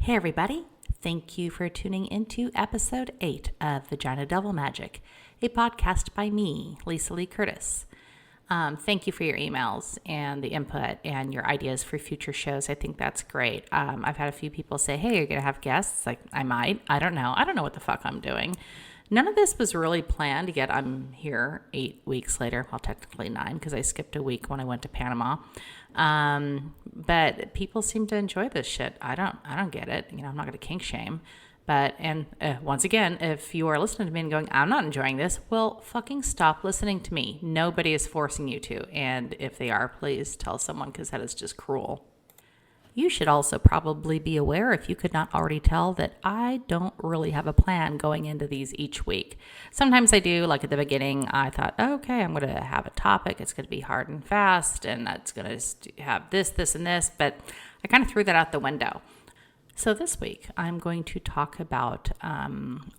Hey everybody, thank you for tuning into episode 8 of Vagina Devil Magic, a podcast by me, Lisa Lee Curtis. Thank you for your emails and the input and your ideas for future shows. I think that's great. I've had a few people say, hey, you're going to have guests? Like, I might. I don't know. I don't know what the fuck I'm doing. None of this was really planned, yet I'm here 8 weeks later. Well, technically 9 because I skipped a week when I went to Panama. But people seem to enjoy this shit. I don't get it. You know, I'm not going to kink shame. But, once again, if you are listening to me and going, I'm not enjoying this, well, fucking stop listening to me. Nobody is forcing you to. And if they are, please tell someone because that is just cruel. You should also probably be aware, if you could not already tell, that I don't really have a plan going into these each week. Sometimes I do, like at the beginning, I thought, okay, I'm going to have a topic. It's going to be hard and fast, and it's going to have this, and this. But I kind of threw that out the window. So this week, I'm going to talk about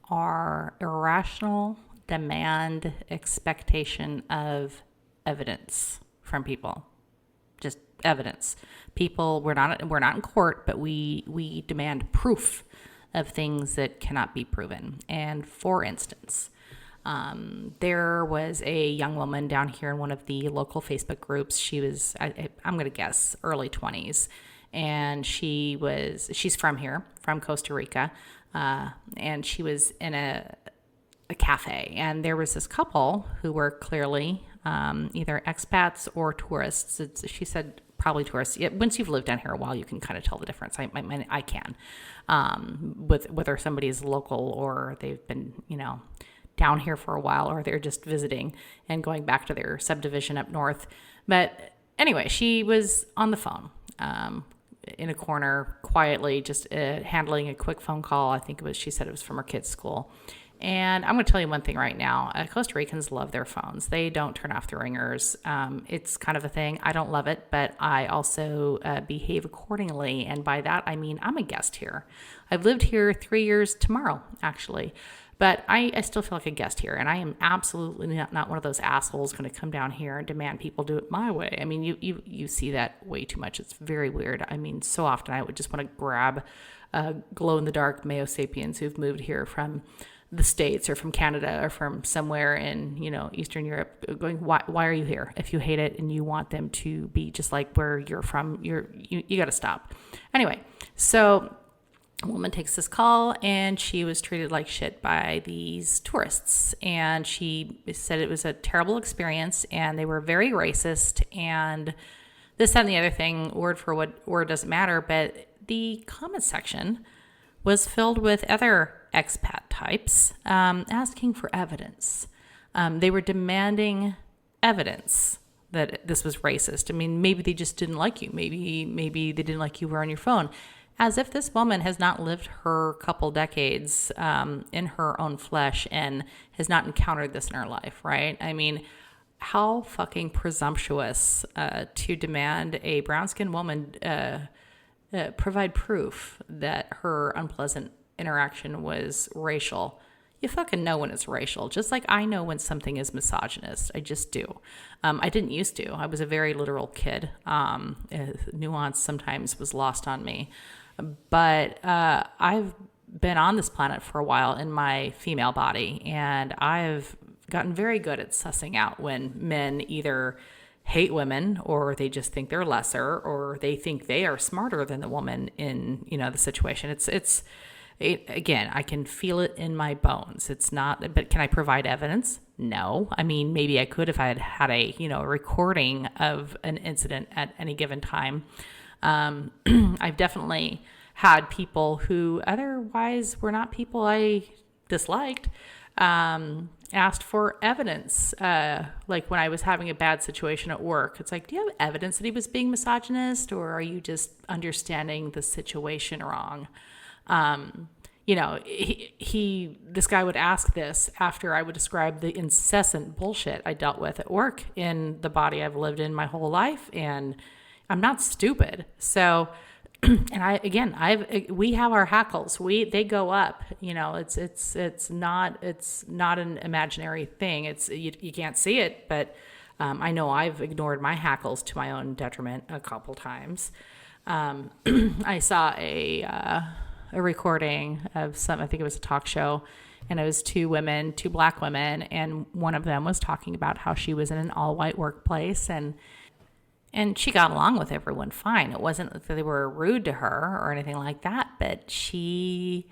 our irrational demand expectation of evidence from people. Just evidence. People, we're not in court, but we demand proof of things that cannot be proven. And for instance, there was a young woman down here in one of the local Facebook groups. She was, I'm going to guess, early 20s. And she's from here, from Costa Rica. And she was in a cafe. And there was this couple who were clearly either expats or tourists. She said probably tourists. Once you've lived down here a while, you can kind of tell the difference. I can. With whether somebody is local or they've been, down here for a while, or they're just visiting and going back to their subdivision up north. But anyway, she was on the phone. In a corner, quietly, just handling a quick phone call. I think she said it was from her kid's school. And I'm going to tell you one thing right now. Costa Ricans love their phones. They don't turn off the ringers. It's kind of a thing. I don't love it, but I also behave accordingly. And by that, I mean I'm a guest here. I've lived here 3 years tomorrow, actually. But I still feel like a guest here, and I am absolutely not one of those assholes going to come down here and demand people do it my way. I mean, you see that way too much. It's very weird. I mean, so often I would just want to grab glow-in-the-dark Mayo sapiens who've moved here from the States or from Canada or from somewhere in, Eastern Europe, going, why are you here? If you hate it and you want them to be just like where you're from, you got to stop. Anyway, so a woman takes this call, and she was treated like shit by these tourists. And she said it was a terrible experience, and they were very racist, and this, that, and the other thing, word for word doesn't matter. But the comment section was filled with other expat types asking for evidence. They were demanding evidence that this was racist. I mean, maybe they just didn't like you. Maybe they didn't like you were on your phone. As if this woman has not lived her couple decades in her own flesh and has not encountered this in her life, right? I mean, how fucking presumptuous to demand a brown-skinned woman provide proof that her unpleasant interaction was racial. You fucking know when it's racial, just like I know when something is misogynist. I just do. I didn't used to. I was a very literal kid. Nuance sometimes was lost on me. But I've been on this planet for a while in my female body, and I've gotten very good at sussing out when men either hate women, or they just think they're lesser, or they think they are smarter than the woman in the situation. Again, I can feel it in my bones. It's not, but can I provide evidence? No. I mean, maybe I could if I had a recording of an incident at any given time. I've definitely had people who otherwise were not people I disliked, asked for evidence. Like when I was having a bad situation at work, it's like, do you have evidence that he was being misogynist, or are you just understanding the situation wrong? This guy would ask this after I would describe the incessant bullshit I dealt with at work in the body I've lived in my whole life. And I'm not stupid. So, and we have our hackles. They go up, it's not an imaginary thing. You can't see it, but, I know I've ignored my hackles to my own detriment a couple times. I saw a recording of I think it was a talk show, and it was two black women, and one of them was talking about how she was in an all-white workplace, and she got along with everyone fine. It wasn't that they were rude to her or anything like that, but she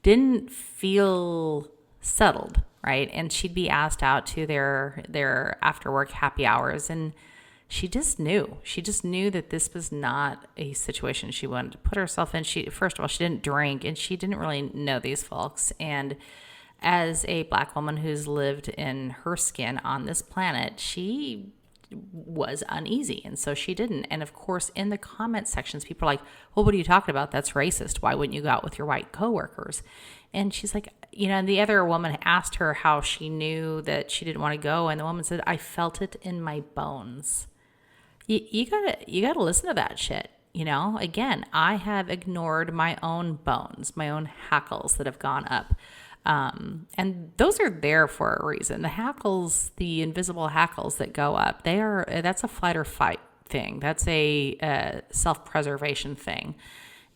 didn't feel settled, right? And she'd be asked out to their after work happy hours, and she just knew that this was not a situation she wanted to put herself in. First of all, she didn't drink, and she didn't really know these folks. And as a black woman who's lived in her skin on this planet, she was uneasy, and so she didn't. And of course, in the comment sections, people are like, well, what are you talking about? That's racist. Why wouldn't you go out with your white coworkers? And she's like, and the other woman asked her how she knew that she didn't want to go, and the woman said, I felt it in my bones. You gotta listen to that shit. Again, I have ignored my own bones, my own hackles that have gone up. And those are there for a reason. The hackles, the invisible hackles that go up, that's a flight or fight thing. That's a self-preservation thing.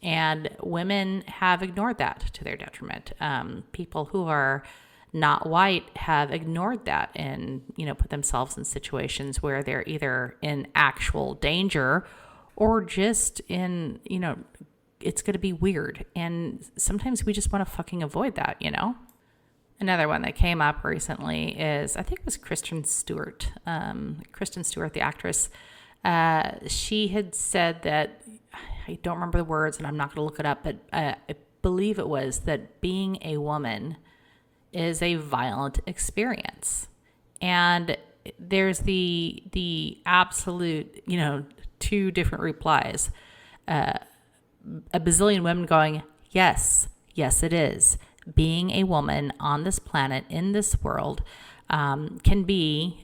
And women have ignored that to their detriment. People who are not white have ignored that and, put themselves in situations where they're either in actual danger or just in, it's going to be weird. And sometimes we just want to fucking avoid that, Another one that came up recently is, I think it was Kristen Stewart, the actress. She had said that, I don't remember the words and I'm not going to look it up, but I believe it was that being a woman is a violent experience. And there's the absolute, two different replies. A bazillion women going, yes, it is. Being a woman on this planet, in this world, can be,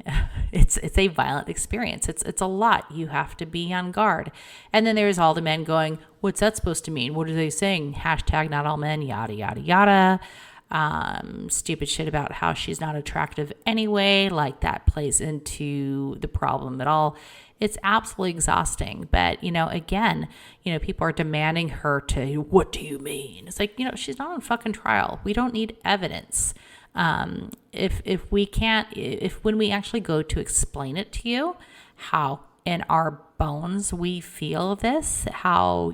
it's a violent experience. It's a lot. You have to be on guard. And then there's all the men going, what's that supposed to mean? What are they saying? Hashtag not all men, yada, yada, yada. Stupid shit about how she's not attractive anyway, like that plays into the problem at all. It's absolutely exhausting. But, again, people are demanding her to, what do you mean? It's like, she's not on fucking trial. We don't need evidence. If when we actually go to explain it to you, how in our bones we feel this, how,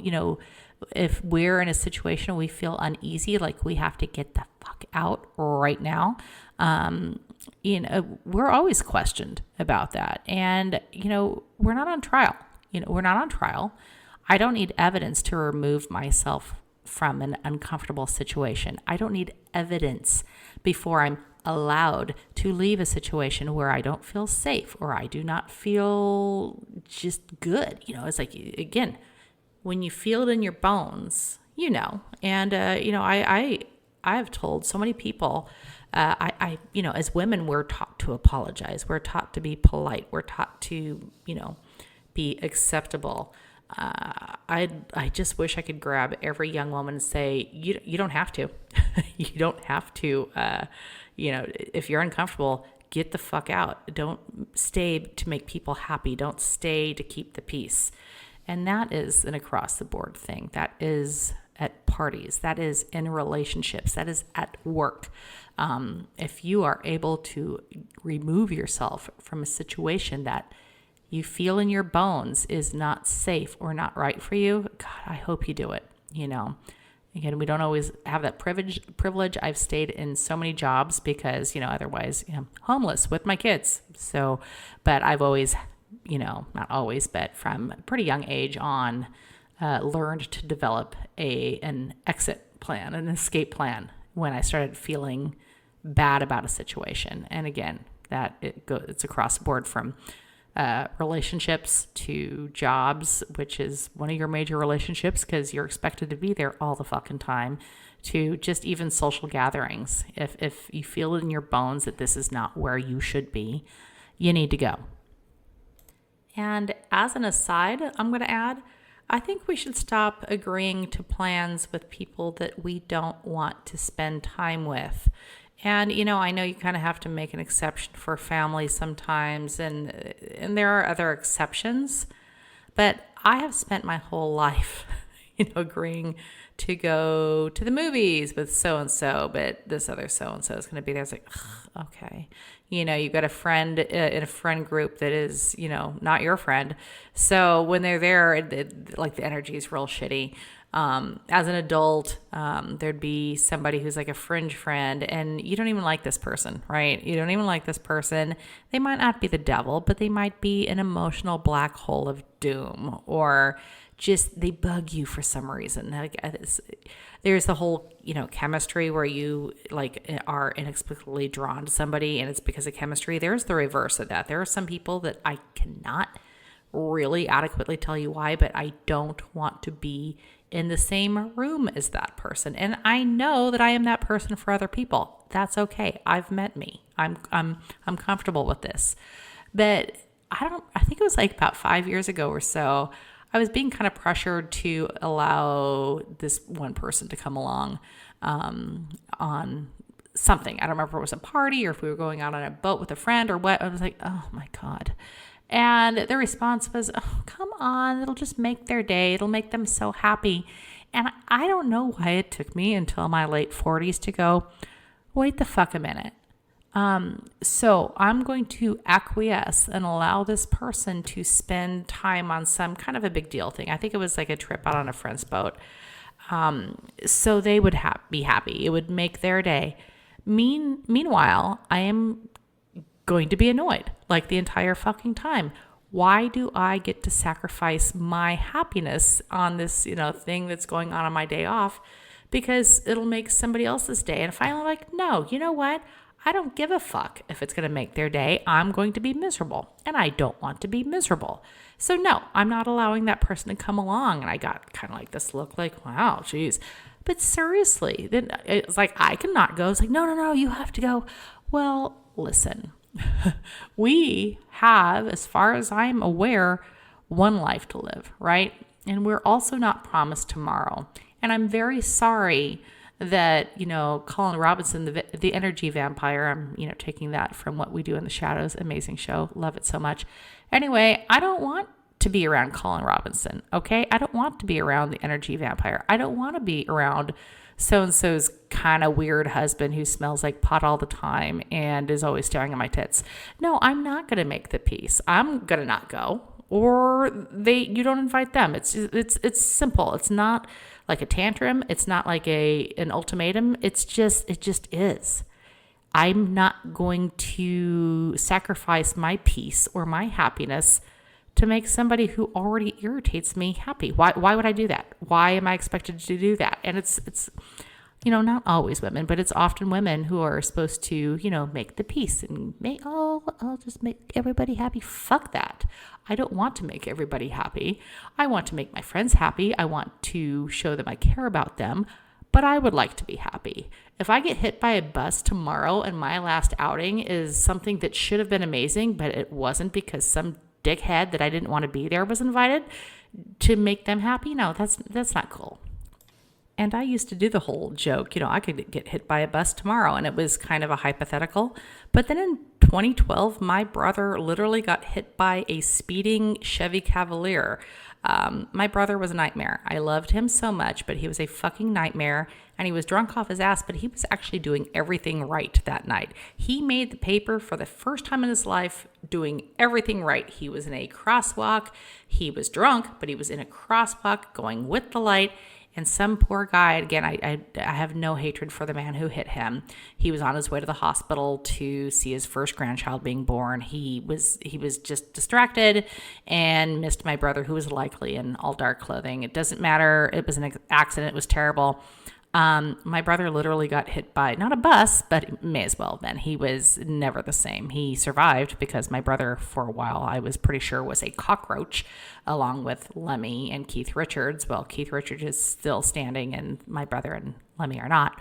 if we're in a situation we feel uneasy, like we have to get the fuck out right now, we're always questioned about that. And, we're not on trial. We're not on trial. I don't need evidence to remove myself from an uncomfortable situation. I don't need evidence before I'm allowed to leave a situation where I don't feel safe or I do not feel just good. It's like, again, when you feel it in your bones, and, I've told so many people, as women, we're taught to apologize. We're taught to be polite. We're taught to, be acceptable. I just wish I could grab every young woman and say, you don't have to. You don't have to, if you're uncomfortable, get the fuck out. Don't stay to make people happy. Don't stay to keep the peace. And that is an across the board thing. That is at parties. That is in relationships. That is at work. If you are able to remove yourself from a situation that you feel in your bones is not safe or not right for you, God, I hope you do it. Again, we don't always have that privilege. I've stayed in so many jobs because, otherwise, homeless with my kids. So, but I've always, not always, but from a pretty young age on, learned to develop an exit plan, an escape plan when I started feeling bad about a situation. And again, it's across the board from relationships to jobs, which is one of your major relationships because you're expected to be there all the fucking time, to just even social gatherings. If you feel in your bones that this is not where you should be, you need to go. And as an aside, I'm going to add, I think we should stop agreeing to plans with people that we don't want to spend time with. And, I know you kind of have to make an exception for family sometimes, and there are other exceptions, but I have spent my whole life, agreeing to go to the movies with so-and-so, but this other so-and-so is going to be there. It's like, ugh, okay. You've got a friend in a friend group that is, not your friend. So when they're there, like the energy is real shitty. As an adult, there'd be somebody who's like a fringe friend and you don't even like this person, right? You don't even like this person. They might not be the devil, but they might be an emotional black hole of doom, or just they bug you for some reason. Like there's the whole, chemistry where you like are inexplicably drawn to somebody and it's because of chemistry. There's the reverse of that. There are some people that I cannot really adequately tell you why, but I don't want to be in the same room as that person. And I know that I am that person for other people. That's okay. I've met me. I'm comfortable with this. But I think it was like about 5 years ago or so, I was being kind of pressured to allow this one person to come along on something. I don't remember if it was a party or if we were going out on a boat with a friend or what. I was like, oh my God. And their response was, oh, come on, it'll just make their day. It'll make them so happy. And I don't know why it took me until my late 40s to go, wait the fuck a minute. So I'm going to acquiesce and allow this person to spend time on some kind of a big deal thing. I think it was like a trip out on a friend's boat. So they would be happy. It would make their day. Meanwhile, I am going to be annoyed like the entire fucking time. Why do I get to sacrifice my happiness on this, thing that's going on my day off because it'll make somebody else's day? And finally, like, no, you know what? I don't give a fuck if it's going to make their day. I'm going to be miserable and I don't want to be miserable. So no, I'm not allowing that person to come along. And I got kind of like this look like, wow, geez. But seriously, then it's like, I cannot go. It's like, no, you have to go. Well, listen, we have, as far as I'm aware, one life to live, right? And we're also not promised tomorrow. And I'm very sorry that, Colin Robinson, the energy vampire, I'm, taking that from What We Do in the Shadows, amazing show. Love it so much. Anyway, I don't want to be around Colin Robinson, okay? I don't want to be around the energy vampire. I don't want to be around so-and-so's kind of weird husband who smells like pot all the time and is always staring at my tits. No, I'm not going to make the peace. I'm going to not go. Or you don't invite them. It's simple. It's not like a tantrum. It's not like an ultimatum. It just is. I'm not going to sacrifice my peace or my happiness to make somebody who already irritates me happy. Why would I do that? Why am I expected to do that? And it's not always women, but it's often women who are supposed to, make the peace and I'll just make everybody happy. Fuck that. I don't want to make everybody happy. I want to make my friends happy. I want to show them I care about them, but I would like to be happy. If I get hit by a bus tomorrow and my last outing is something that should have been amazing, but it wasn't because some dickhead that I didn't want to be there was invited to make them happy, no, that's not cool. And I used to do the whole joke, I could get hit by a bus tomorrow, and it was kind of a hypothetical. But then in 2012, my brother literally got hit by a speeding Chevy Cavalier. My brother was a nightmare. I loved him so much, but he was a fucking nightmare, and he was drunk off his ass, but he was actually doing everything right that night. He made the paper for the first time in his life doing everything right. He was in a crosswalk. He was drunk, but he was in a crosswalk going with the light. And some poor guy, again, I have no hatred for the man who hit him. He was on his way to the hospital to see his first grandchild being born. He was just distracted and missed my brother, who was likely in all dark clothing. It doesn't matter. It was an accident. It was terrible. My brother literally got hit by, not a bus, but it may as well have been. He was never the same. He survived because my brother, for a while, I was pretty sure was a cockroach, along with Lemmy and Keith Richards. Well, Keith Richards is still standing and my brother and Lemmy are not.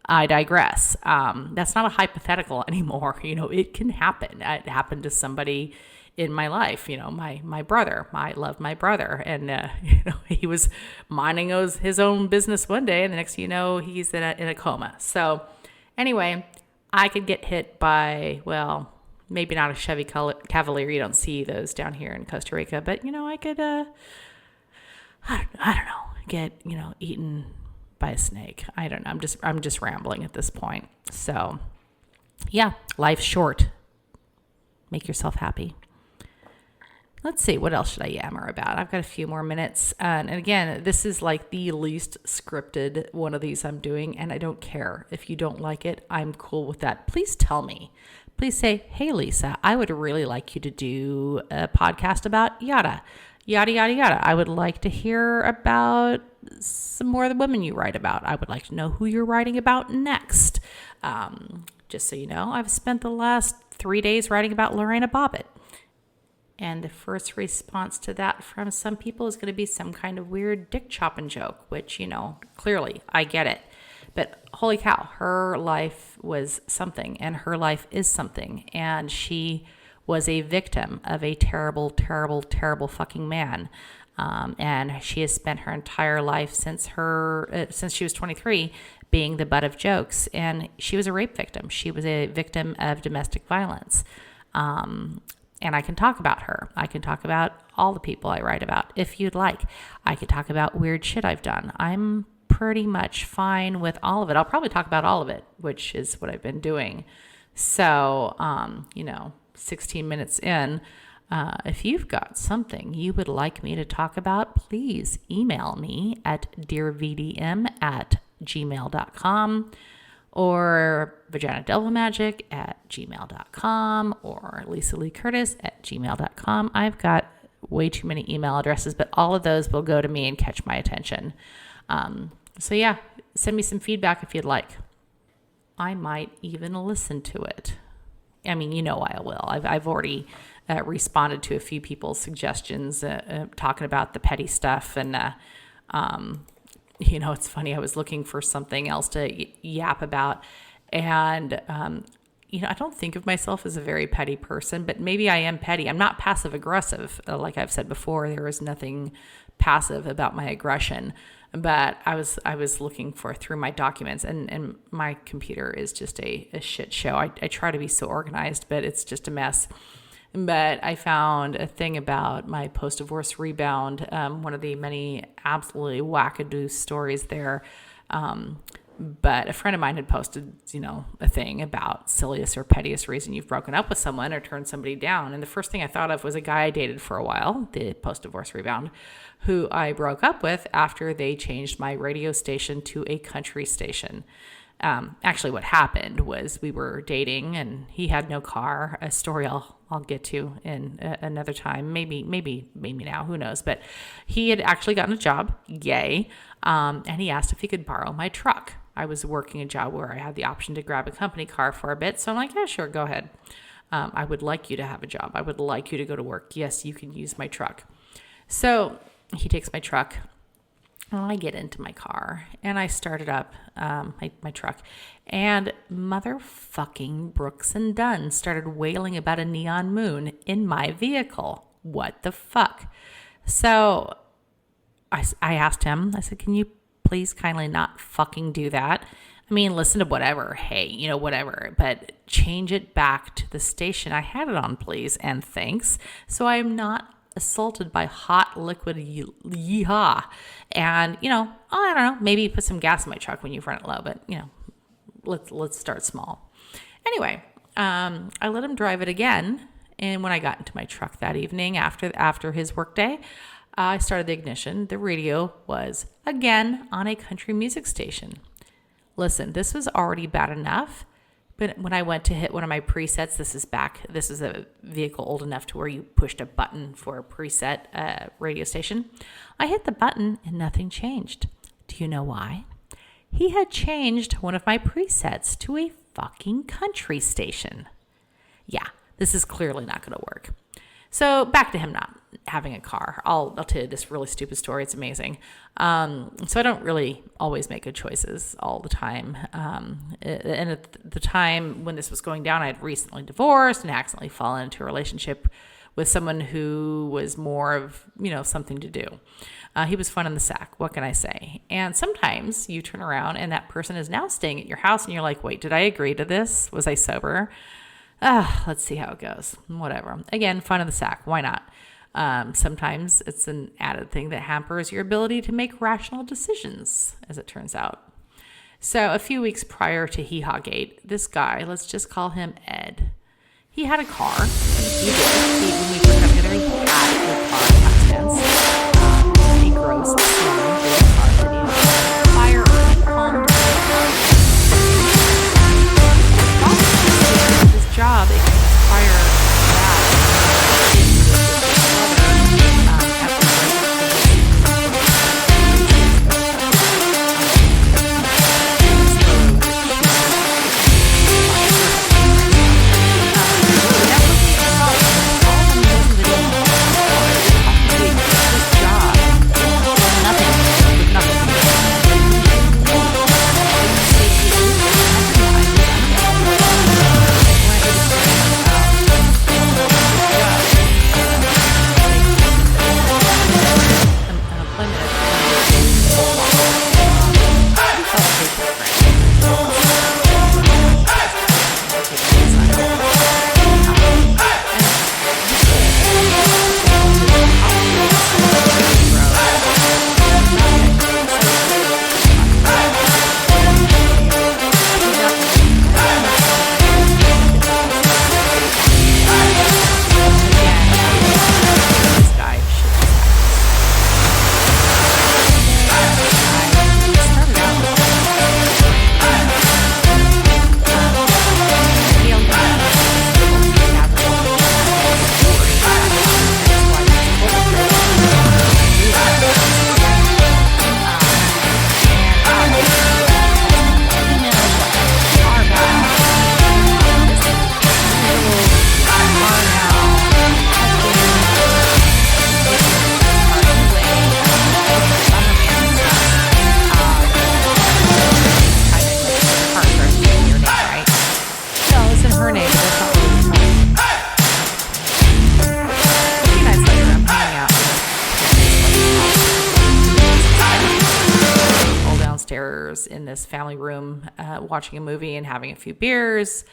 I digress. That's not a hypothetical anymore. It can happen. It happened to somebody in my life, my brother. I love my brother. And, he was minding his own business one day, and the next thing you know, he's in a coma. So anyway, I could get hit by, well, maybe not a Chevy Cavalier. You don't see those down here in Costa Rica, but, I could, I don't know, get, eaten by a snake. I don't know. I'm just rambling at this point. So yeah, life's short. Make yourself happy. Let's see, what else should I yammer about? I've got a few more minutes. And again, this is like the least scripted one of these I'm doing, and I don't care. If you don't like it, I'm cool with that. Please tell me. Please say, hey, Lisa, I would really like you to do a podcast about yada, yada, yada, yada. I would like to hear about some more of the women you write about. I would like to know who you're writing about next. Just so you know, I've spent the last 3 days writing about Lorena Bobbitt. And the first response to that from some people is going to be some kind of weird dick chopping joke, which, clearly I get it. But holy cow, her life was something, and her life is something. And she was a victim of a terrible, terrible, terrible fucking man. And she has spent her entire life since she was 23 being the butt of jokes. And she was a rape victim. She was a victim of domestic violence. And I can talk about her. I can talk about all the people I write about if you'd like. I could talk about weird shit I've done. I'm pretty much fine with all of it. I'll probably talk about all of it, which is what I've been doing. So, 16 minutes in, if you've got something you would like me to talk about, please email me at dearvdm@gmail.com. or vaginadevilmagic@gmail.com or lisaleecurtis@gmail.com. I've got way too many email addresses, but all of those will go to me and catch my attention. So yeah, send me some feedback if you'd like. I might even listen to it. I mean, I will. I've already responded to a few people's suggestions talking about the petty stuff, and it's funny. I was looking for something else to yap about. And, I don't think of myself as a very petty person, but maybe I am petty. I'm not passive aggressive. Like I've said before, there is nothing passive about my aggression. But I was looking through my documents, and my computer is just a shit show. I try to be so organized, but it's just a mess. But I found a thing about my post-divorce rebound, one of the many absolutely wackadoo stories there. But a friend of mine had posted, a thing about silliest or pettiest reason you've broken up with someone or turned somebody down. And the first thing I thought of was a guy I dated for a while, the post-divorce rebound, who I broke up with after they changed my radio station to a country station. Actually, what happened was we were dating, and he had no car. A story I'll get to in another time. Maybe now. Who knows? But he had actually gotten a job. Yay! And he asked if he could borrow my truck. I was working a job where I had the option to grab a company car for a bit, so I'm like, yeah, sure, go ahead. I would like you to have a job. I would like you to go to work. Yes, you can use my truck. So he takes my truck. And I get into my car and I started up my truck, and motherfucking Brooks and Dunn started wailing about a neon moon in my vehicle. What the fuck? So I asked him, I said, can you please kindly not fucking do that? I mean, listen to whatever. Hey, whatever, but change it back to the station I had it on, please. And thanks. So I'm not assaulted by hot liquid yeehaw. And, I don't know, maybe put some gas in my truck when you've run it low, but, let's start small. Anyway, I let him drive it again. And when I got into my truck that evening after his workday, I started the ignition. The radio was again on a country music station. Listen, this was already bad enough. But when I went to hit one of my presets, this is a vehicle old enough to where you pushed a button for a preset radio station. I hit the button and nothing changed. Do you know why? He had changed one of my presets to a fucking country station. Yeah, this is clearly not going to work. So back to him not having a car. I'll tell you this really stupid story. It's amazing. So I don't really always make good choices all the time. And at the time when this was going down, I had recently divorced and accidentally fallen into a relationship with someone who was more of, something to do. He was fun in the sack. What can I say? And sometimes you turn around and that person is now staying at your house and you're like, wait, did I agree to this? Was I sober? Let's see how it goes. Whatever. Again, fun in the sack. Why not? Sometimes it's an added thing that hampers your ability to make rational decisions, as it turns out. So a few weeks prior to Hee Haw Gate, this guy, let's just call him Ed, he had a car. When we first got together, he had a car accidents. A gross, smelling, old car that he had fire calmed down. This job, it prior to in this family room watching a movie and having a few beers,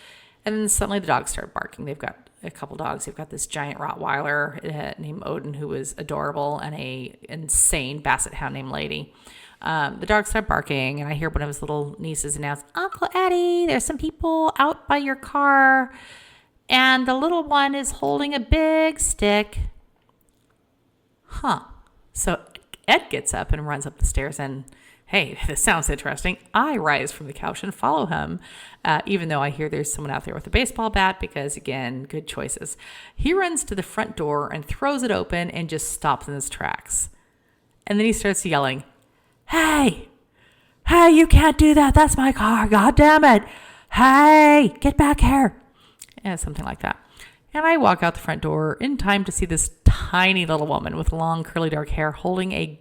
and then suddenly the dogs start barking. They've got a couple dogs. They've got this giant Rottweiler named Odin, who is adorable, and a insane Basset Hound named Lady. The dogs start barking, and I hear one of his little nieces announce, "Uncle Eddie, there's some people out by your car, and the little one is holding a big stick." So Ed gets up and runs up the stairs, and hey, this sounds interesting. I rise from the couch and follow him, even though I hear there's someone out there with a baseball bat because, again, good choices. He runs to the front door and throws it open and just stops in his tracks. And then he starts yelling, "Hey, you can't do that. That's my car. God damn it. Hey, get back here." And something like that. And I walk out the front door in time to see this tiny little woman with long curly dark hair holding a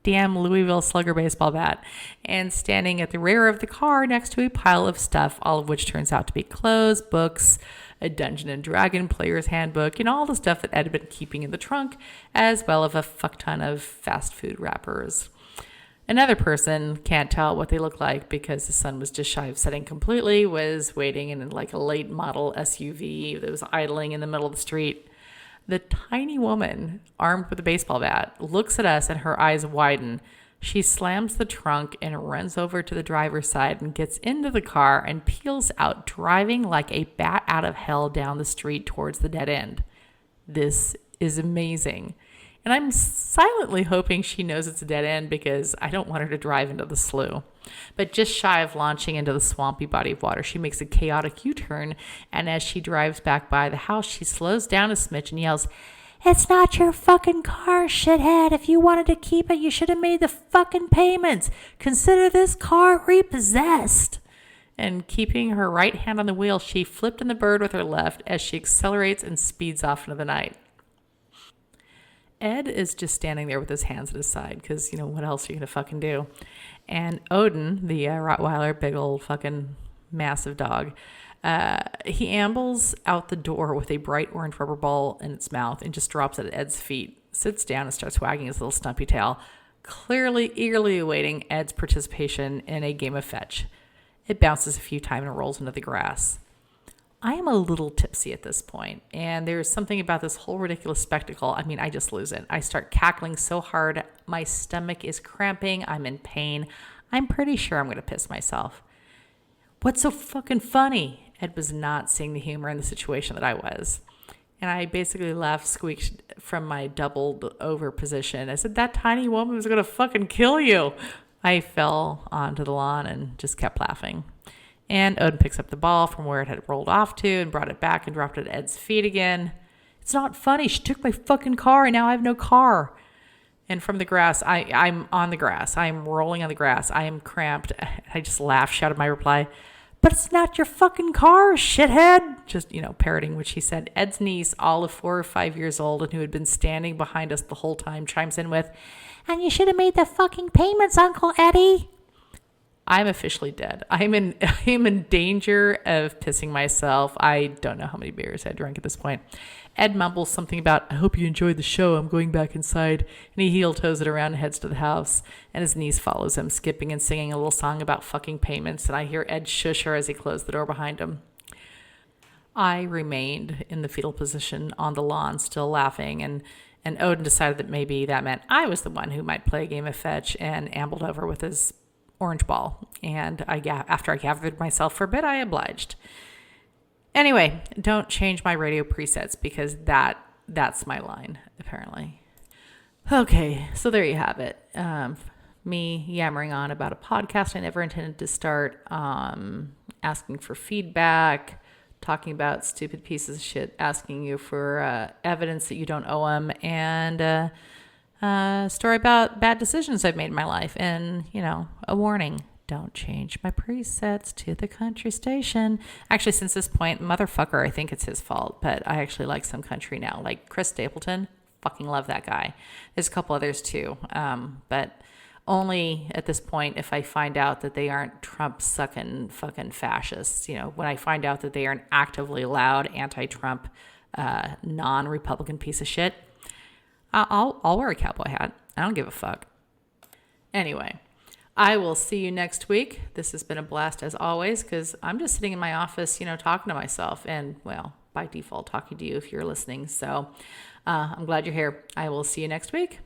damn Louisville Slugger baseball bat and standing at the rear of the car next to a pile of stuff, all of which turns out to be clothes, books, a Dungeon and Dragon player's handbook, and all the stuff that Ed had been keeping in the trunk, as well as a fuck ton of fast food wrappers. Another person, can't tell what they look like because the sun was just shy of setting completely, was waiting in like a late model SUV that was idling in the middle of the street. The tiny woman, armed with a baseball bat, looks at us and her eyes widen. She slams the trunk and runs over to the driver's side and gets into the car and peels out, driving like a bat out of hell down the street towards the dead end. This is amazing. And I'm silently hoping she knows it's a dead end because I don't want her to drive into the slough. But just shy of launching into the swampy body of water, she makes a chaotic U-turn, and as she drives back by the house, she slows down a smidge and yells, "It's not your fucking car, shithead. If you wanted to keep it, you should have made the fucking payments. Consider this car repossessed." And keeping her right hand on the wheel, she flipped in the bird with her left as she accelerates and speeds off into the night. Ed is just standing there with his hands at his side because, what else are you going to fucking do? And Odin, the Rottweiler, big old fucking massive dog, he ambles out the door with a bright orange rubber ball in its mouth and just drops it at Ed's feet, sits down and starts wagging his little stumpy tail, clearly eagerly awaiting Ed's participation in a game of fetch. It bounces a few times and rolls into the grass. I am a little tipsy at this point, and there's something about this whole ridiculous spectacle. I mean, I just lose it. I start cackling so hard. My stomach is cramping. I'm in pain. I'm pretty sure I'm going to piss myself. What's so fucking funny? Ed was not seeing the humor in the situation that I was. And I basically laughed, squeaked from my doubled over position. I said, that tiny woman was going to fucking kill you. I fell onto the lawn and just kept laughing. And Odin picks up the ball from where it had rolled off to and brought it back and dropped it at Ed's feet again. It's not funny. She took my fucking car and now I have no car. And from the grass, I'm on the grass. I am rolling on the grass. I am cramped. I just laughed, shouted my reply. But it's not your fucking car, shithead. Just, parroting what she said. Ed's niece, all of 4 or 5 years old and who had been standing behind us the whole time, chimes in with, and you should have made the fucking payments, Uncle Eddie. I'm officially dead. I am in danger of pissing myself. I don't know how many beers I drank at this point. Ed mumbles something about, I hope you enjoyed the show. I'm going back inside. And he heel toes it around and heads to the house. And his niece follows him, skipping and singing a little song about fucking payments. And I hear Ed shush her as he closed the door behind him. I remained in the fetal position on the lawn, still laughing. And Odin decided that maybe that meant I was the one who might play a game of fetch and ambled over with his orange ball. And after I gathered myself for a bit, I obliged. Anyway, don't change my radio presets because that's my line, apparently. Okay, so there you have it. Me yammering on about a podcast I never intended to start, asking for feedback, talking about stupid pieces of shit, asking you for evidence that you don't owe them, and story about bad decisions I've made in my life, and, a warning. Don't change my presets to the country station. Actually, since this point, motherfucker, I think it's his fault, but I actually like some country now. Like Chris Stapleton, fucking love that guy. There's a couple others too, but only at this point if I find out that they aren't Trump-sucking fucking fascists. When I find out that they are an actively loud anti-Trump, non-Republican piece of shit, I'll wear a cowboy hat. I don't give a fuck. Anyway, I will see you next week. This has been a blast as always because I'm just sitting in my office, talking to myself and, well, by default, talking to you if you're listening. So I'm glad you're here. I will see you next week.